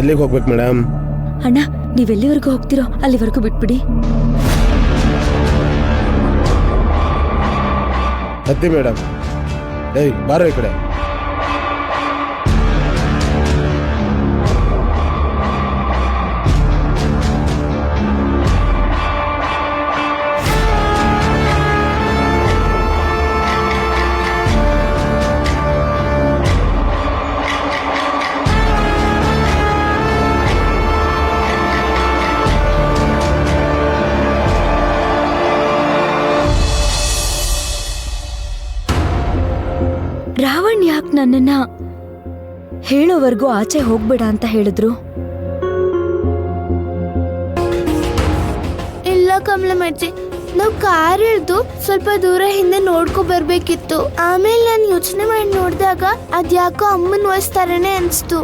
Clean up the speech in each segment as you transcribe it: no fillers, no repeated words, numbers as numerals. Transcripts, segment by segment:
ಎಲ್ಲಿಗೆ ಹೋಗ್ಬೇಕು ಮೇಡಮ್? ಅಣ್ಣ, ನೀವೆಲ್ಲಿವರೆಗೂ ಹೋಗ್ತಿರೋ ಅಲ್ಲಿವರೆಗೂ ಬಿಟ್ಬಿಡಿ. ಹತ್ತಿ ಮೇಡಮ್. ಏಯ್ ಬಾರೋ ಈ ಕಡೆ. ರಾವಣ್ ಯಾಕೆ ನನ್ನನ್ನ ಹೇಳೋವರೆಗೂ ಆಚೆ ಹೋಗ್ಬೇಡ ಅಂತ ಹೇಳಿದ್ರು? ಇಲ್ಲ ಕಮಲಮ್ಮಜ್ಜಿ, ನಾವು ಕಾರ್ ಇಳ್ದು ಸ್ವಲ್ಪ ದೂರ ಹಿಂದೆ ನೋಡ್ಕೊ ಬರ್ಬೇಕಿತ್ತು. ಆಮೇಲೆ ನಾನು ಯೋಚನೆ ಮಾಡಿ ನೋಡಿದಾಗ ಅದ್ಯಾಕೋ ಅಮ್ಮನ ವಾಯ್ಸ್ ತರನೇ ಅನ್ಸ್ತು.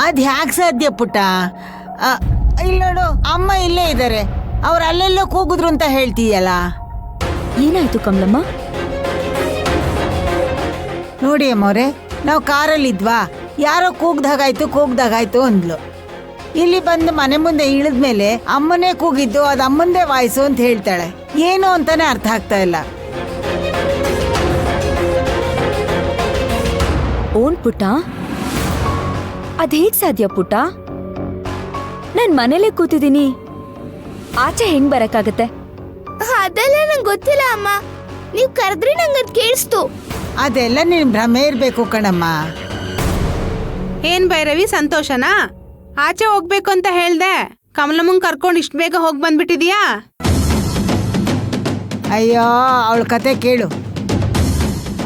ಅದ್ ಹ್ಯಾಕ್ ಸಾಧ್ಯ ಪುಟ್ಟ? ಇಲ್ಲಿ ನೋಡು, ಅಮ್ಮ ಇಲ್ಲೇ ಇದ್ದಾರೆ. ಅವ್ರು ಅಲ್ಲೆಲ್ಲೋ ಕೂಗಿದ್ರು ಅಂತ ಹೇಳ್ತೀಯಲ್ಲ. ಏನಾಯ್ತು ಕಮಲಮ್ಮ? ನೋಡಿ ಅಮ್ಮವ್ರೆ, ನಾವು ಕಾರಲ್ಲಿದ್ವಾ, ಯಾರೋ ಕೂಗ್ದಾಗಾಯ್ತು ಅಂದ್ಲು. ಇಲ್ಲಿ ಬಂದು ಮನೆ ಮುಂದೆ ಇಳಿದ್ಮೇಲೆ ಅಮ್ಮನೇ ಕೂಗಿದ್ದು, ಅದು ಅಮ್ಮಂದೇ ವಾಯ್ಸು ಅಂತ ಹೇಳ್ತಾಳೆ. ಏನು ಅಂತಾನೆ ಅರ್ಥ ಆಗ್ತಾ ಇಲ್ಲ. ಓನ್ ಪುಟ್ಟ, ಅದ್ ಹೇಗ್ ಸಾಧ್ಯ ಪುಟ್ಟ? ನಾನ್ ಮನೇಲೆ ಕೂತಿದ್ದೀನಿ, ಆಚೆ ಹೆಂಗ್ ಬರಕ್ಕಾಗತ್ತೆ? ಅದೆಲ್ಲ ನಂಗೆ ಗೊತ್ತಿಲ್ಲ ಅಮ್ಮ, ನೀವ್ ಕರೆದ್ರೆ ನಂಗದ್ ಕೇಳಿಸ್ತು. ಅದೆಲ್ಲ ನೀನ್ ಭ್ರಮೆ ಇರ್ಬೇಕು ಕಣಮ್ಮ. ಏನ್ ಭೈರವಿ, ಸಂತೋಷನಾ? ಆಚೆ ಹೋಗ್ಬೇಕು ಅಂತ ಹೇಳ್ದೆ, ಕಮಲಮ್ಮಂಗ್ ಕರ್ಕೊಂಡು ಇಷ್ಟ ಬೇಗ ಹೋಗ್ ಬಂದ್ಬಿಟ್ಟಿದ್ಯಾ? ಅಯ್ಯೋ, ಅವಳ ಕತೆ ಕೇಳು.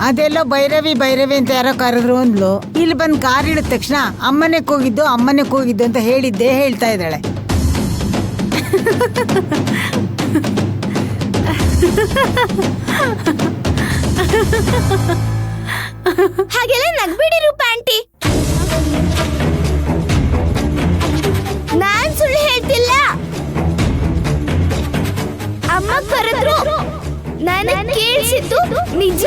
ಅದೆಲ್ಲೋ ಭೈರವಿ ಅಂತ ಯಾರೋ ಕರೆದ್ರು ಅಂದ್ಲು. ಇಲ್ಲಿ ಬಂದು ಕಾರ್ ಇಳಿದ ತಕ್ಷಣ ಅಮ್ಮನೇ ಕೂಗಿದ್ದು ಅಂತ ಹೇಳ್ತಾ ಇದ್ದಾಳೆ. ಹಾಗೆಲ್ಲ ನಗ್ಬೇಡಿ ರೂಪ ಆಂಟಿ, ನಾನ್ ಸುಳ್ಳು ಹೇಳ್ತಿಲ್ಲ. ಅಮ್ಮ ಕರೆದ್ರು, ನನಗೆ ಕೇಳಿಸಿದ್ದು ನಿಜ.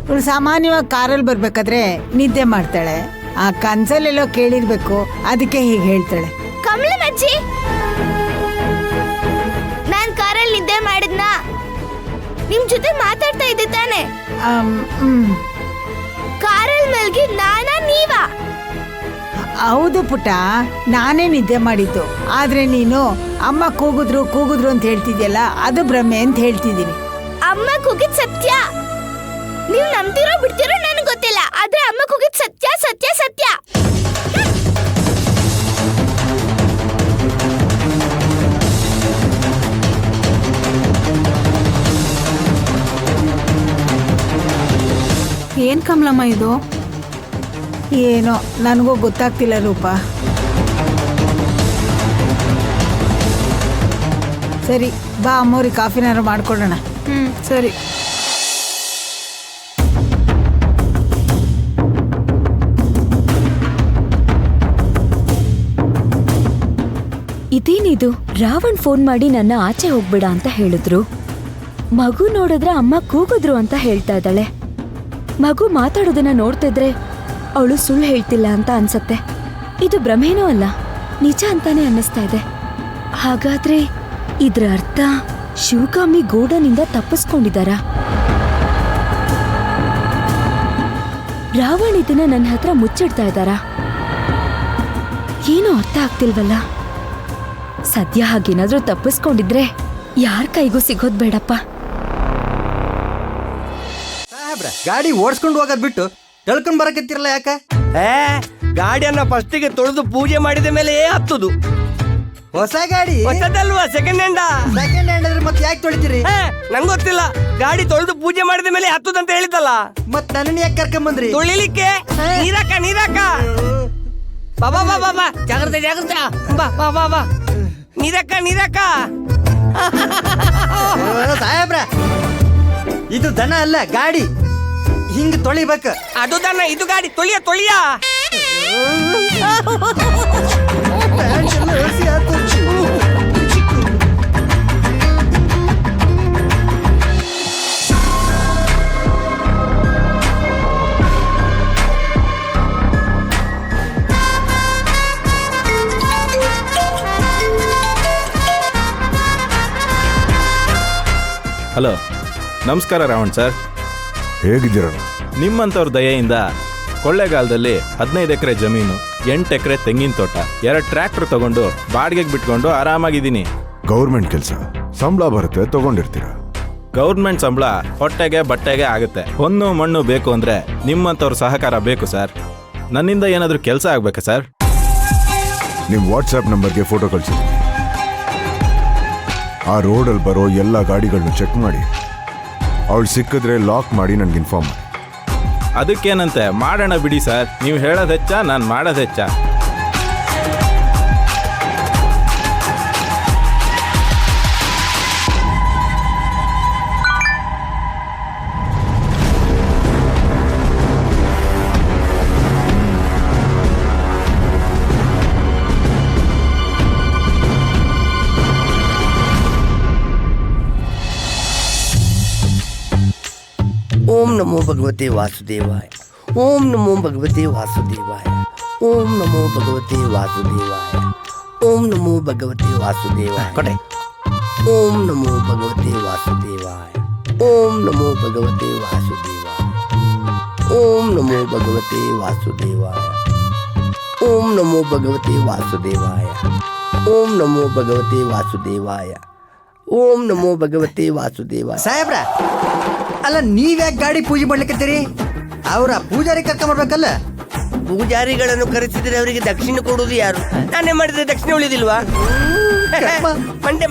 ಇವಳು ಸಾಮಾನ್ಯವಾಗಿ ಕಾರಲ್ಲಿ ಬರ್ಬೇಕಾದ್ರೆ ನಿದ್ದೆ ಮಾಡ್ತಾಳೆ. ಆ ಕನ್ಸಲ್ಲೆಲ್ಲೋ ಕೇಳಿರ್ಬೇಕು, ಅದಕ್ಕೆ ಹೀಗೆ ಹೇಳ್ತಾಳೆ. ಕಮಲಮ್ಮಜ್ಜಿ, ನಾನ್ ಕಾರಲ್ಲಿ ನಿದ್ದೆ ಮಾಡಿದ್ನ? ನಿಮ್ ಜೊತೆ ಮಾತಾಡ್ತಾ ಇದ್ದೆ ತಾನೆ? ಕಾರಲ್ಲಿ ಮಲ್ಗಿ ನಾನಾ ನೀವಾ? ಹೌದು ಪುಟ್ಟ, ನಾನೇ ನಿದ್ದೆ ಮಾಡಿದ್ದು. ಆದ್ರೆ ನೀನು ಅಮ್ಮ ಕೂಗಿದ್ರು ಅಂತ ಹೇಳ್ತಿದ್ಯಲ್ಲ, ಅದು ಭ್ರಮೆ ಅಂತ ಹೇಳ್ತಿದ್ದೀನಿ. ಅಮ್ಮ ಕೂಗಿದ್ ಸತ್ಯ. ನೀವ್ ನಂಬ್ತಿರೋ ಬಿಡ್ತಿರೋ ನನಗೆ ಗೊತ್ತಿಲ್ಲ, ಆದ್ರೆ ಅಮ್ಮ ಕೂಗಿದ್ ಸತ್ಯ. ಏನ್ ಕಮಲಮ್ಮ ಇದು? ಏನೋ ನನಗೂ ಗೊತ್ತಾಗ್ತಿಲ್ಲ ರೂಪ. ಸರಿ ಬಾ, ಅಮ್ಮವ್ರಿಗೆ ಕಾಫಿನಾರು ಮಾಡ್ಕೊಡೋಣ. ಸರಿ. ಇದೇನಿದು? ರಾವಣ್ ಫೋನ್ ಮಾಡಿ ನನ್ನ ಆಚೆ ಹೋಗ್ಬೇಡ ಅಂತ ಹೇಳಿದ್ರು. ಮಗು ನೋಡಿದ್ರೆ ಅಮ್ಮ ಕೂಗಿದ್ರು ಅಂತ ಹೇಳ್ತಾ ಇದ್ದಾಳೆ. ಮಗು ಮಾತಾಡೋದನ್ನ ನೋಡ್ತಿದ್ರೆ ಅವಳು ಸುಳ್ಳು ಹೇಳ್ತಿಲ್ಲ ಅಂತ ಅನ್ಸತ್ತೆ. ಇದು ಭ್ರಮೇನೂ ಅಲ್ಲ, ನಿಜ ಅಂತಾನೆ ಅನ್ನಿಸ್ತಾ ಇದೆ. ಹಾಗಾದ್ರೆ ಇದ್ರ ಅರ್ಥ ಶಿವಗಾಮಿ ಗೋಡನಿಂದ ತಪ್ಪಿಸ್ಕೊಂಡಿದಾರ? ರಾವಣ್ ಇದನ್ನ ನನ್ನ ಹತ್ರ ಮುಚ್ಚಿಡ್ತಾ ಇದ್ದಾರ? ಏನೂ ಅರ್ಥ ಆಗ್ತಿಲ್ವಲ್ಲ. ಸದ್ಯ ಹಾಗೇನಾದ್ರೂ ತಪ್ಪಿಸ್ಕೊಂಡಿದ್ರೆ ಯಾರ ಕೈಗೂ ಸಿಗೋದ್ ಬೇಡಪ್ಪ. ಗಾಡಿ ಓಡಿಸ್ಕೊಂಡು ಹೋಗೋದ್ ಬಿಟ್ಟು ತಳ್ಕೊಂಡ್ ಬರಕತ್ತಿರಲ್ಲ ಯಾಕ? ಗಾಡಿಯನ್ನ ಫಸ್ಟಿಗೆ ತೊಳೆದು ಪೂಜೆ ಮಾಡಿದ ಮೇಲೆ ಹತ್ತುದು. ಹೊಸ ಗಾಡಿ ಹೊಸದಲ್ವಾ, ಸೆಕೆಂಡ್ ಹ್ಯಾಂಡ್ ಅಂದ್ರೆ ಮತ್ತೆ ಯಾಕೆ ತೊಳಿತೀರಿ? ನಂಗೆ ಗೊತ್ತಿಲ್ಲ. ಗಾಡಿ ತೊಳೆದು ಪೂಜೆ ಮಾಡಿದ ಮೇಲೆ ಹತ್ತುದಂತ ಹೇಳಿದ್ದಲ್ಲ. ಮತ್ ನನ್ನನ್ನು ಯಾಕೆ ಕರ್ಕೊಂಬಂದ್ರಿ? ತೊಳಿಲಿಕ್ಕೆ. ನೀರಾಕ ಬಾಬಾ ಬಾಬಾ, ಜಾಗ್ರತೆ ಬಾ. ನೀರಕ್ಕ ಸಾಹೇಬ್ರ, ಇದು ದನ ಅಲ್ಲ, ಗಾಡಿ. ಹಿಂಗ್ ತೊಳಿಬೇಕು. ಅದು ದನ, ಇದು ಗಾಡಿ. ತೊಳಿಯ ಹಲೋ, ನಮಸ್ಕಾರ ರಾವಣ್ ಸರ್. ಹೇಗಿದ್ದೀರ? ನಿಮ್ಮಂಥವ್ರ ದಯೆಯಿಂದ ಕೊಳ್ಳೇಗಾಲದಲ್ಲಿ 15 ಎಕರೆ ಜಮೀನು, 8 ಎಕರೆ ತೆಂಗಿನ ತೋಟ, 2 ಟ್ರ್ಯಾಕ್ಟರ್ ತಗೊಂಡು ಬಾಡಿಗೆಗೆ ಬಿಟ್ಕೊಂಡು ಆರಾಮಾಗಿದ್ದೀನಿ. ಗೌರ್ಮೆಂಟ್ ಕೆಲಸ, ಸಂಬಳ ಬರುತ್ತೆ, ತಗೊಂಡಿರ್ತೀರ. ಗೌರ್ಮೆಂಟ್ ಸಂಬಳ ಹೊಟ್ಟೆಗೆ ಬಟ್ಟೆಗೆ ಆಗುತ್ತೆ. ಹೊನ್ನು ಮಣ್ಣು ಬೇಕು ಅಂದ್ರೆ ನಿಮ್ಮಂಥವ್ರ ಸಹಕಾರ ಬೇಕು ಸರ್. ನನ್ನಿಂದ ಏನಾದರೂ ಕೆಲಸ ಆಗ್ಬೇಕಾ ಸರ್? ನಿಮ್ಮ ವಾಟ್ಸ್ಆ್ಯಪ್ ನಂಬರ್ಗೆ ಫೋಟೋ ಕಳಿಸಿದ್ದೀನಿ. ಆ ರೋಡಲ್ಲಿ ಬರೋ ಎಲ್ಲ ಗಾಡಿಗಳನ್ನ ಚೆಕ್ ಮಾಡಿ, ಅವಳು ಸಿಕ್ಕಿದ್ರೆ ಲಾಕ್ ಮಾಡಿ ನನಗೆ ಇನ್ಫಾರ್ಮ್ ಮಾಡಿ. ಅದಕ್ಕೇನಂತೆ, ಮಾಡೋಣ ಬಿಡಿ ಸರ್. ನೀವು ಹೇಳೋದು ಹೆಚ್ಚ, ನಾನು ಮಾಡೋದು ಹೆಚ್ಚ. ಓಂ ನಮೋ ಭಗವತೆ ವಾಸುದೇವಾಯ. ಓಂ ನಮೋ ಭಗವತೆ ವಾಸುದೇವಾಯ. ಓಂ ನಮೋ ಭಗವತೆ ವಾಸುದೇವಾಯ. ಓಂ ನಮೋ ಭಗವತೆ ವಾಸುದೇವಾಯ. ಕೊಟ್ಟೆ. ಓಂ ನಮೋ ಭಗವತೆ ವಾಸುದೇವಾಯ. ಓಂ ನಮೋ ಭಗವತೆ ವಾಸುದೇವಾಯ. ಓಂ ನಮೋ ಭಗವತೆ ವಾಸುದೇವಾಯ. ಓಂ ನಮೋ ಭಗವತೆ ವಾಸುದೇವಾಯ. ಓಂ ನಮೋ ಭಗವತೆ ವಾಸುದೇವಾಯ. ಓಂ ನಮೋ ಭಗವತೆ ವಾಸುದೇವಾಯ. ಸಾಹೇಬ್ರ, ಅಲ್ಲ ನೀವ್ಯಾಕೆ ಗಾಡಿ ಪೂಜೆ ಮಾಡ್ಲಿಕ್ಕತ್ತೀರಿ? ಅವರ ಪೂಜಾರಿ ಕರ್ಕೊಂಬರ್ಬೇಕಲ್ಲ. ಪೂಜಾರಿಗಳನ್ನು ಕರೆಸಿದ್ರೆ ಅವರಿಗೆ ದಕ್ಷಿಣ ಕೊಡುವುದು ಯಾರು? ನಾನೇ ಮಾಡಿದ್ರೆ ದಕ್ಷಿಣ ಉಳಿದಿಲ್ವಾ?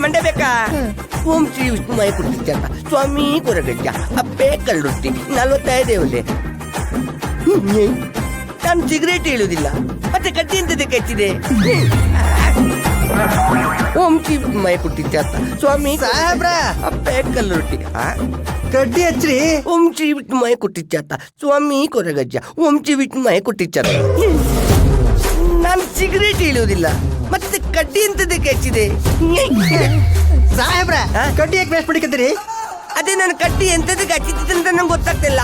ಮಂಡೆ ಬೇಕಾ? ಓಂ ಶ್ರೀ ವಿಷ್ಣುಮಯ ಕುರ್ತಿಚ್ಚ ಸ್ವಾಮಿ ಕೊರಗಜ್ಜ ಅಪ್ಪೆ ಕಲ್ಲುಟ್ಟಿ 45 ಒಂದೇ. ನಾನು ಸಿಗರೇಟ್ ಹೇಳುವುದಿಲ್ಲ, ಮತ್ತೆ ಕಟ್ಟಿ ಎಂತದಕ್ಕೆ ಹಚ್ಚಿದೆ? ಓಂ ಶ್ರೀ ವಿಷ್ಣುಮಯ ಕುರ್ತಿಚ್ಚ ಸ್ವಾಮಿ ಸಾಹೇಬ್ರ, ಅಪ್ಪೆ ಕಲ್ಲುಟ್ಟಿ ಕಡ್ಡಿ ಹಚ್ಚ್ರಿ. ಓಂ ಶ್ರೀ ವಿಷ್ಣುಮಯ ಕುಟ್ಟಿಚ್ಚಾತ ಸ್ವಾಮಿ ಕೊರಗಜ್ಜ. ಓಂ ಶ್ರೀ ವಿಷ್ಣುಮಯ ಕುಟ್ಟಿಚ್ಚಾತ. ನಾನು ಸಿಗರೇಟ್ ಹೇಳುವುದಿಲ್ಲ, ಮತ್ತೆ ಕಡ್ಡಿ ಎಂತದಕ್ಕೆ ಹಚ್ಚಿದೆ? ಸಾಹೇಬ್ರ, ಕಡ್ಡಿ ಯಾಕೆ ವೇಸ್ಟ್ ಮಾಡಿಕತ್ತೀರಿ? ಅದೇ ನಾನು ಕಡ್ಡಿ ಎಂತದಕ್ಕೆ ಹಚ್ಚಿದ್ದೆ ಅಂತ ನಂಗೆ ಗೊತ್ತಾಗ್ತಿಲ್ಲ.